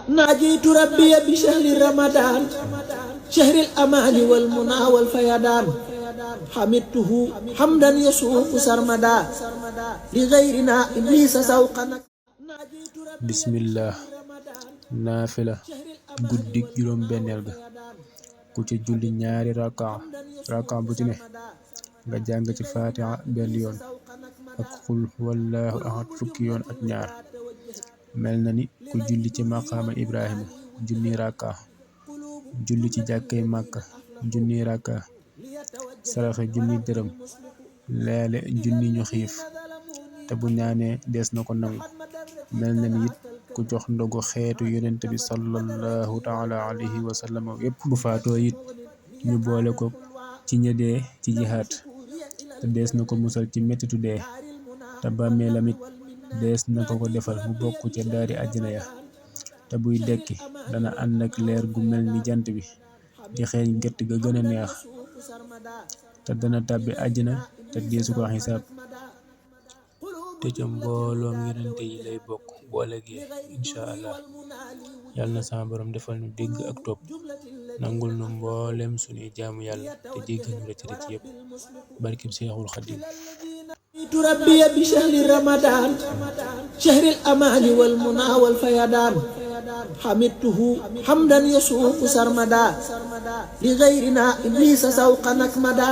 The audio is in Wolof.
ناجيت ربي بشهر رمضان شهر الأمان والمنى والفيضان حمدته حمدا يسوق سرمدا لغيرنا إبليس سوقا bismillah naafila guddik juróom benneel ga ku ci julli ñaari raka bu ci ne nga jàng ci fatiha benn yoon ak xul wallahu ahad fukki yoon ak ñaar mel na ni ku julli ci maqaama ibrahima junni raka julli ci jàkkay màkka junni raka saraxe junni dërëm leele junni ñu xiif te bu ñaanee des na ko nangu mel na ni it ku jox ndogu xeetu yonent bi sallallahu taala alayhi wa sallam yépp bu faatoo it ñu boole ko ci ña dee ci jihaat te dees na ko musal ci mettitu dee te bàmmeelam it dees na ko ko defal mu bokk ca daari àjjana ya te buy dekki dana ànd ak leer gu mel ni jant bi di xeeñ gett ga gën a neex te dana tàbbi àjjana te deesu ko xisaab te ca mbooloom yonente yi lay bokk bu ëllëgee incha allah. yàlla na sama borom defal ñu dégg ak topp nangul nu mboolem sunuy jaamu yàlla te jéggal ñu rëcc rëcc yépp barkib Seexul Xadiim. ربي بشهر رمضان شهر الأمان والمنى والفيضان حمدته حمدا يسوق سرمدا لغيرنا إبليس سوقا نكمدا